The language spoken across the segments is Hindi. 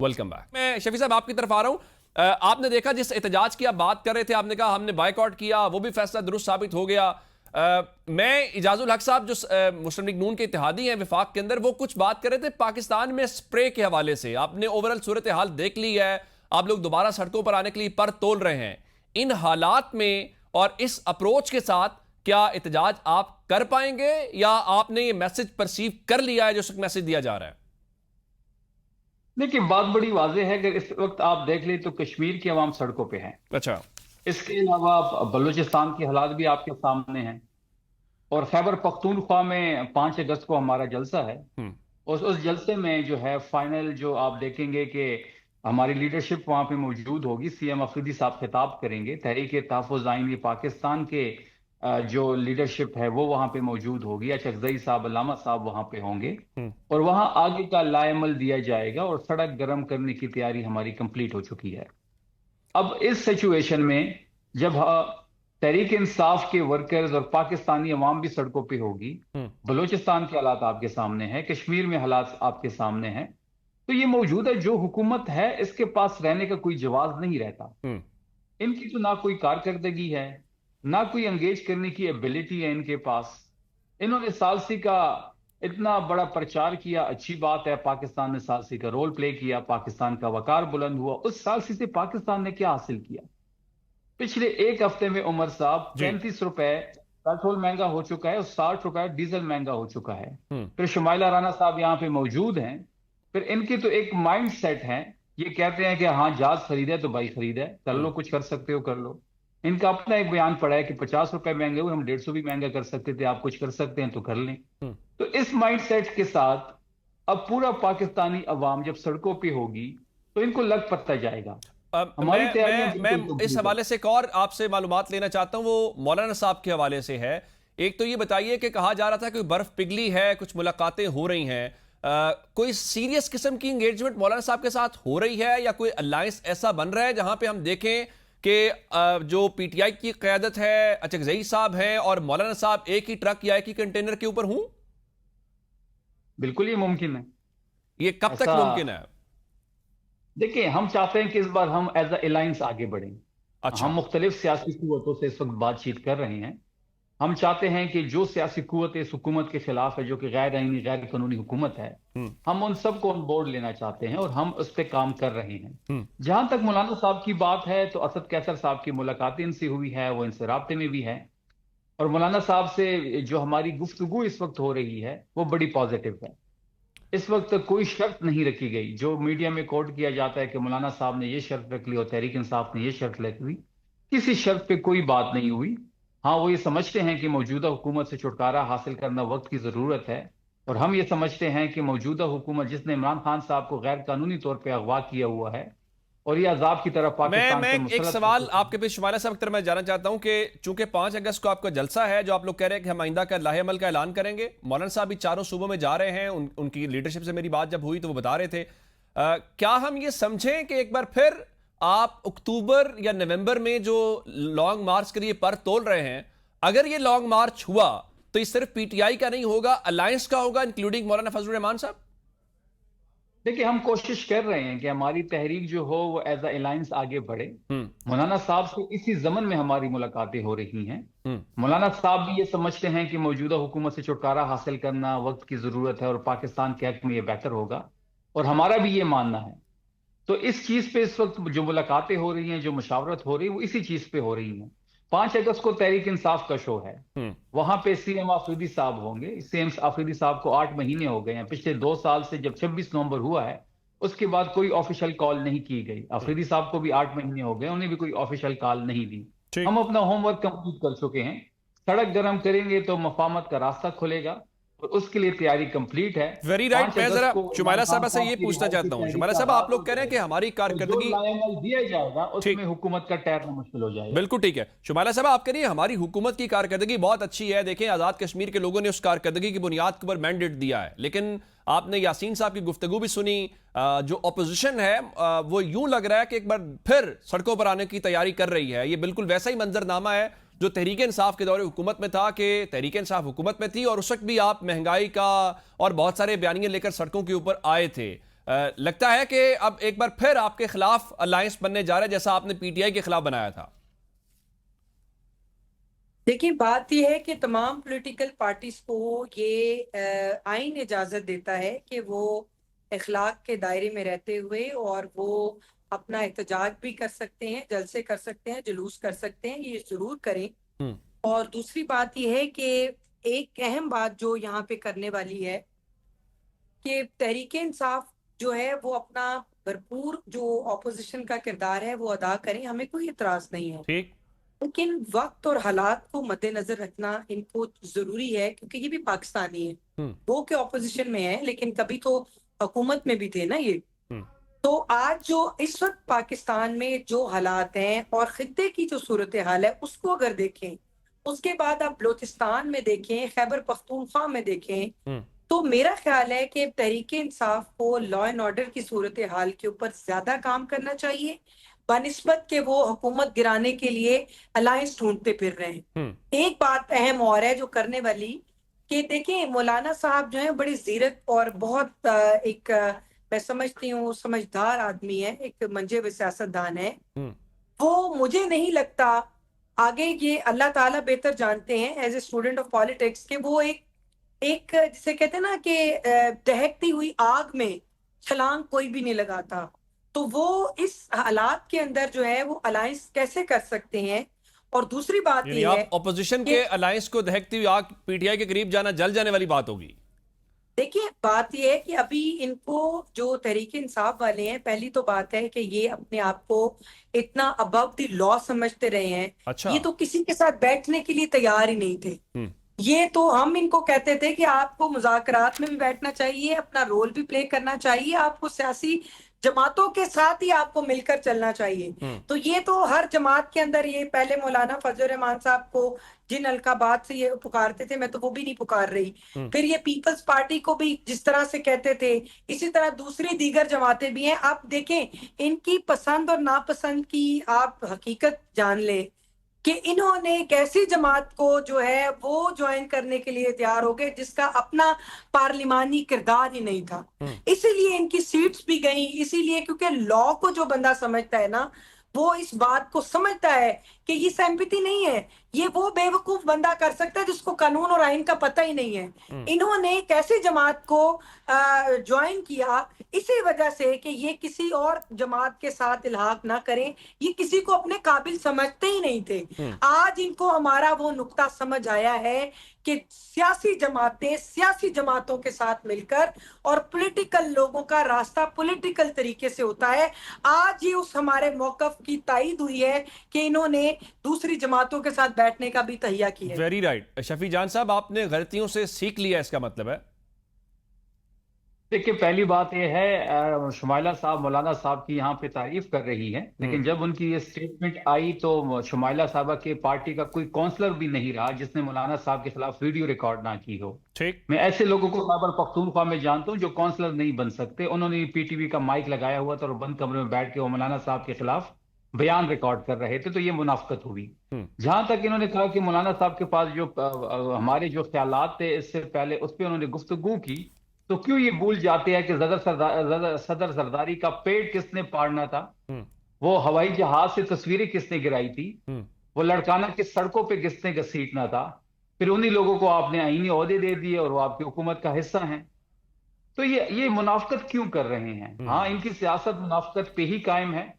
Welcome back. मैं शफी साहब आपकी तरफ आ रहा हूं। आपने देखा जिस एहतजाज की आप बात कर रहे थे, आपने कहा हमने बायकॉट किया, वो भी फैसला दुरुस्त साबित हो गया। मैं इजाजुल हक साहब जो मुस्लिम लीग नून के इत्तेहादी हैं विफाक के अंदर, वो कुछ बात कर रहे थे पाकिस्तान में स्प्रे के हवाले से। आपने ओवरऑल सूरत हाल देख ली है, आप लोग दोबारा सड़कों पर आने के लिए पर तोल रहे हैं। इन हालात में और इस अप्रोच के साथ क्या एहतजाज आप कर पाएंगे, या आपने ये मैसेज परसीव कर लिया है जो मैसेज दिया जा रहा है? देखिए, बात बड़ी वाज़ेह है कि इस वक्त आप देख लें तो कश्मीर की आवाम सड़कों पे है। अच्छा। इसके अलावा बलूचिस्तान की हालात भी आपके सामने हैं, और खैबर पख्तूनख्वा में 5 अगस्त को हमारा जलसा है। हम्म। उस जलसे में जो है फाइनल जो आप देखेंगे कि हमारी लीडरशिप वहां पे मौजूद होगी। सीएम अफरीदी साहब खिताब करेंगे, तहरीक तहफ़्फ़ुज़ आइनी पाकिस्तान के जो लीडरशिप है वो वहां पे मौजूद होगी। अचकज़ई साहब, अल्लामा साहब वहां पे होंगे, और वहां आगे का लाएमल दिया जाएगा, और सड़क गर्म करने की तैयारी हमारी कंप्लीट हो चुकी है। अब इस सिचुएशन में जब तहरीक इंसाफ के वर्कर्स और पाकिस्तानी अवाम भी सड़कों पे होगी, बलूचिस्तान के हालात आपके सामने हैं, कश्मीर में हालात आपके सामने हैं, तो ये मौजूद है जो हुकूमत है इसके पास रहने का कोई जवाब नहीं रहता। इनकी तो ना कोई कारकर्दगी है, ना कोई एंगेज करने की एबिलिटी है इनके पास। इन्होंने सालसी का इतना बड़ा प्रचार किया, अच्छी बात है, पाकिस्तान ने सालसी का रोल प्ले किया, पाकिस्तान का वकार बुलंद हुआ। उस सालसी से पाकिस्तान ने क्या हासिल किया? पिछले एक हफ्ते में उमर साहब 35 रुपए पेट्रोल महंगा हो चुका है, और 60 रुपए डीजल महंगा हो चुका है। फिर शुमाइला राना साहब यहाँ पे मौजूद हैं। फिर इनकी तो एक माइंड सेट है, ये कहते हैं कि हाँ जहाज खरीदे तो भाई खरीदे, कर लो, कुछ कर सकते हो कर लो। इनका अपना एक बयान पड़ा है कि 50 रुपए महंगे हुए, हम 150 भी महंगा कर सकते थे, आप कुछ कर सकते हैं तो कर लें। तो इस माइंड सेट के साथ अब पूरा पाकिस्तानी अवाम जब सड़कों पे होगी तो इनको लग पड़ता जाएगा। हमारी मैं इस हवाले से एक और आपसे मालूमात लेना चाहता हूं, वो मौलाना साहब के हवाले से है। एक तो ये बताइए कि कहा जा रहा था कि बर्फ पिघली है, कुछ मुलाकातें हो रही हैं, कोई सीरियस किस्म की एंगेजमेंट मौलाना साहब के साथ हो रही है, या कोई अलायंस ऐसा बन रहा है जहां पे हम देखें कि जो पीटीआई की क़यादत है, अचकज़ई साहब हैं और मौलाना साहब एक ही ट्रक या एक ही कंटेनर के ऊपर हूं? बिल्कुल ये मुमकिन है। ये कब तक मुमकिन है? देखिए, हम चाहते हैं कि इस बार हम एज अलायंस आगे बढ़ें। अच्छा। हम मुख्तलिफ सियासी कुव्वतों से इस वक्त बातचीत कर रहे हैं। हम चाहते हैं कि जो सियासी कुव्वत इस हुकूमत के खिलाफ है, जो कि गैर आईनी गैर कानूनी हुकूमत है, हम उन सबको ऑन बोर्ड लेना चाहते हैं, और हम उस पर काम कर रहे हैं। जहां तक मौलाना साहब की बात है, तो असद कैसर साहब की मुलाकातें इनसे हुई है, वो इनसे राब्ते में भी है, और मौलाना साहब से जो हमारी गुफ्तगू इस वक्त हो रही है वो बड़ी पॉजिटिव है। इस वक्त तक कोई शर्त नहीं रखी गई। जो मीडिया में कोट किया जाता है कि मौलाना साहब ने ये शर्त रख ली और तहरीक इंसाफ ने ये शर्त रख ली, किसी शर्त पे कोई बात नहीं हुई। हाँ, वो ये समझते हैं कि मौजूदा हुकूमत से छुटकारा हासिल करना वक्त की जरूरत है, और हम ये समझते हैं कि मौजूदा हुकूमत जिसने इमरान खान साहब को गैर कानूनी तौर पर अगवा किया हुआ है और ये अजाब की तरफ पाकिस्तान मैं एक सवाल आपके पे शुमाइला साहब की तरफ मैं जाना चाहता हूं कि चूंकि 5 अगस्त को आपका जलसा है, जो आप लोग कह रहे हैं कि हम आइंदा का लाहे अमल का ऐलान करेंगे, मौलाना साहब भी चारों सूबों में जा रहे हैं, उनकी लीडरशिप से मेरी बात जब हुई तो वो बता रहे थे, क्या हम ये समझें कि एक बार फिर आप अक्टूबर या नवंबर में जो लॉन्ग मार्च के लिए पर तोल रहे हैं, अगर ये लॉन्ग मार्च हुआ तो ये सिर्फ पीटीआई का नहीं होगा, अलायंस का होगा, इंक्लूडिंग मौलाना फजलुर रहमान साहब? देखिए, हम कोशिश कर रहे हैं कि हमारी तहरीक जो हो वो एज अलायंस आगे बढ़े। मौलाना साहब से इसी जमन में हमारी मुलाकातें हो रही हैं। मौलाना साहब भी ये समझते हैं कि मौजूदा हुकूमत से छुटकारा हासिल करना वक्त की जरूरत है, और पाकिस्तान के हक में ये बेहतर होगा, और हमारा भी ये मानना है। तो इस चीज पे इस वक्त जो मुलाकातें हो रही हैं, जो मुशावरत हो रही है, वो इसी चीज पे हो रही हैं। 5 अगस्त को तहरीक इंसाफ का शो है, वहां पे सीएम आफरीदी साहब होंगे। सीएम आफरीदी साहब को 8 महीने हो गए हैं, पिछले 2 साल से जब 26 नवंबर हुआ है उसके बाद कोई ऑफिशियल कॉल नहीं की गई। आफरीदी साहब को भी 8 महीने हो गए, उन्हें भी कोई ऑफिशियल कॉल नहीं दी। हम अपना होमवर्क कंप्लीट कर चुके हैं। सड़क गर्म करेंगे तो मफामत का रास्ता खुलेगा, और उसके लिए तैयारी कंप्लीट है। Very right. मैं जरा शुमाइला साहब से ये पूछना चाहता हूं, शुमाइला साहब आप लोग कह रहे हैं कि हमारी कारकर्दगी दिया जाएगा उसमें हुकूमत का ठहरना मुश्किल हो जाएगा। बिल्कुल ठीक है। शुमाइला साहब आप कह रही हैं हमारी हुकूमत की कारकर्दगी बहुत अच्छी है, देखें आजाद कश्मीर के लोगों ने उस कारकर्दगी की बुनियाद के ऊपर मैंडेट दिया है, लेकिन आपने यासीन साहब की गुफ्तगू भी सुनी, जो ऑपोजिशन है वो यूं लग रहा है कि एक बार फिर सड़कों पर आने की तैयारी कर रही है। ये बिल्कुल वैसा ही मंजरनामा है जो तहरीक इंसाफ के दौरे हुकूमत में था, कि तहरीक इंसाफ हुकूमत में थी और उस वक्त भी आप महंगाई का और बहुत सारे बयानियां लेकर सड़कों के ऊपर आए थे। लगता है कि अब एक बार फिर आपके खिलाफ अलायंस बनने जा रहा है, जैसा आपने पीटीआई के खिलाफ बनाया था। देखिए, बात यह है कि तमाम पॉलिटिकल पार्टीज को ये आइन इजाजत देता है कि वो इखलाक के दायरे में रहते हुए और वो अपना एहतजाज भी कर सकते हैं, जलसे कर सकते हैं, जुलूस कर सकते हैं, ये जरूर करें। हम्म। और दूसरी बात यह है कि एक अहम बात जो यहाँ पे करने वाली है कि तहरीक इंसाफ जो है वो अपना भरपूर जो ऑपोजिशन का किरदार है वो अदा करें, हमें कोई इतराज नहीं है। ठीक। लेकिन वक्त और हालात को मद्देनजर रखना इनको जरूरी है, क्योंकि ये भी पाकिस्तानी है। हम्म। वो के ऑपोजिशन में है लेकिन कभी तो हुकूमत में भी थे ना ये। हम्म। तो आज जो इस वक्त पाकिस्तान में जो हालात हैं और खित्ते की जो सूरत हाल है उसको अगर देखें, उसके बाद आप बलोचिस्तान में देखें, खैबर पख्तूनख्वा में देखें, तो मेरा ख्याल है कि तहरीक इंसाफ को लॉ एंड ऑर्डर की सूरत हाल के ऊपर ज्यादा काम करना चाहिए बनिस्बत के वो हुकूमत गिराने के लिए अलायंस ढूंढते फिर रहे हैं। एक बात अहम और है जो करने वाली कि देखिए, मौलाना साहब जो है बड़ी जीरक और बहुत मैं समझती हूँ समझदार आदमी है, एक मंजे सियासतदान है। वो मुझे नहीं लगता, आगे ये अल्लाह ताला बेहतर जानते हैं as a student of politics, कि वो एक जिसे कहते हैं ना कि दहकती हुई आग में छलांग कोई भी नहीं लगाता। तो वो इस हालात के अंदर जो है वो अलायंस कैसे कर सकते हैं। और दूसरी बात यानी ये है आप ऑपोजिशन कि के अलायंस को दहकती हुई आग पीटीआई के करीब जाना जल जाने वाली बात होगी। देखिए, बात ये है कि अभी इनको जो तहरीक इंसाफ वाले हैं, पहली तो बात है कि ये अपने आप को इतना अबव द लॉ समझते रहे हैं। अच्छा। ये तो किसी के साथ बैठने के लिए तैयार ही नहीं थे। ये तो हम इनको कहते थे कि आपको मुज़ाकरात में भी बैठना चाहिए, अपना रोल भी प्ले करना चाहिए, आपको सियासी जमातों के साथ ही आपको मिलकर चलना चाहिए। तो ये तो हर जमात के अंदर, ये पहले मौलाना फजल रहमान साहब को जिन अलकाबात से ये पुकारते थे, मैं तो वो भी नहीं पुकार रही। फिर ये पीपल्स पार्टी को भी जिस तरह से कहते थे, इसी तरह दूसरी दीगर जमातें भी हैं। आप देखें, इनकी पसंद और नापसंद की आप हकीकत जान ले कि इन्होंने एक ऐसी जमात को जो है वो ज्वाइन करने के लिए तैयार हो गए जिसका अपना पार्लिमानी किरदार ही नहीं था। इसीलिए इनकी सीट्स भी गई, इसीलिए क्योंकि लॉ को जो बंदा समझता है ना, वो इस बात को समझता है कि ये सैम्पति नहीं है, ये वो बेवकूफ बंदा कर सकता है जिसको कानून और आइन का पता ही नहीं है। इन्होंने एक ऐसी जमात को ज्वाइन किया इसी वजह से कि ये किसी और जमात के साथ इल्हाक ना करें, ये किसी को अपने काबिल समझते ही नहीं थे। आज इनको हमारा वो नुक्ता समझ आया है कि सियासी जमातें सियासी जमातों के साथ मिलकर, और पॉलिटिकल लोगों का रास्ता पॉलिटिकल तरीके से होता है। आज ही उस हमारे मौकफ की तायद हुई है कि इन्होंने दूसरी जमातों के साथ बैठने का भी तहिया किया है। Very right. शफी जान साहब, आपने गलतियों से सीख लिया, इसका मतलब है? देखिए, पहली बात यह है, शुमाइला साहब मौलाना साहब की यहाँ पे तारीफ कर रही हैं, लेकिन जब उनकी ये स्टेटमेंट आई तो शुमाइला साहबा के पार्टी का कोई काउंसलर भी नहीं रहा जिसने मौलाना साहब के खिलाफ वीडियो रिकॉर्ड ना की हो। ठीक। मैं ऐसे लोगों को खैबर पख्तूनख्वा में जानता हूँ जो काउंसलर नहीं बन सकते। उन्होंने पीटीवी का माइक लगाया हुआ था और बंद कमरे में बैठ के वो मौलाना साहब के खिलाफ बयान रिकॉर्ड कर रहे थे, तो ये मुनाफकत हुई। जहां तक इन्होंने कहा कि मौलाना साहब के पास जो हमारे जो ख्यालात थे इससे पहले, उस पर उन्होंने गुफ्तगू की, तो क्यों ये भूल जाते हैं कि सदर सरदारी का पेट किसने पाड़ना था, वो हवाई जहाज से तस्वीरें किसने गिराई थी, वो लड़काना की सड़कों पे किसने घसीटना था, फिर उन्हीं लोगों को आपने आईनी ओहदे दे दिए और वो आपकी हुकूमत का हिस्सा हैं। तो ये मुनाफकत क्यों कर रहे हैं? हाँ, इनकी सियासत मुनाफकत पे ही कायम है।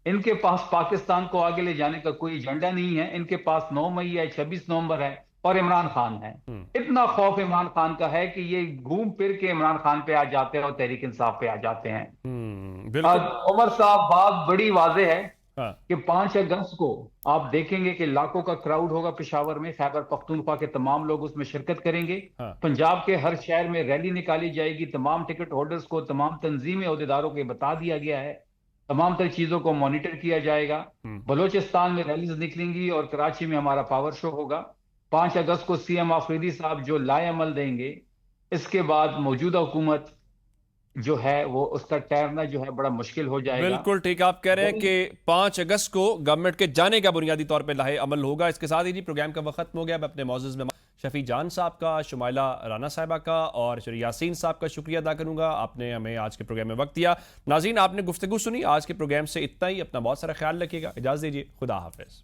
इनके पास पाकिस्तान को आगे ले जाने का कोई एजेंडा नहीं है। इनके पास 9 मई है, 26 नवंबर है और इमरान खान है। इतना खौफ इमरान खान का है कि ये घूम फिर के इमरान खान पे आ जाते हैं और तहरीक इंसाफ पे आ जाते हैं। उमर साहब, बात बड़ी वाजे है कि 5 अगस्त को आप देखेंगे कि लाखों का क्राउड होगा पेशावर में। खैबर पख्तूनख्वा के तमाम लोग उसमें शिरकत करेंगे। पंजाब के हर शहर में रैली निकाली जाएगी। तमाम टिकट होल्डर्स को, तमाम तंजीमी अहदेदारों को बता दिया गया है, तमाम तरह चीजों को मॉनिटर किया जाएगा। बलोचिस्तान में रैलीज निकलेंगी और कराची में हमारा पावर शो होगा। 5 अगस्त को सीएम आफरीदी साहब जो लाए अमल देंगे, इसके बाद मौजूदा हुकूमत जो है वो उसका ठहरना जो है बड़ा मुश्किल हो जाएगा। बिल्कुल ठीक आप कह रहे हैं कि 5 अगस्त को गवर्नमेंट के जाने का बुनियादी तौर पे लाहे अमल होगा। इसके साथ ही जी प्रोग्राम का वक्त खत्म हो गया। मैं अपने मौजूद में शफी जान साहब का, शुमाइला राना साहिबा का और श्री यासीन साहब का शुक्रिया अदा करूंगा, आपने हमें आज के प्रोग्राम में वक्त दिया। नाज़रीन, आपने गुफ्तगू सुनी। आज के प्रोग्राम से इतना ही। अपना बहुत सारा ख्याल रखिएगा। इजाज़त दीजिए। खुदा हाफिज़।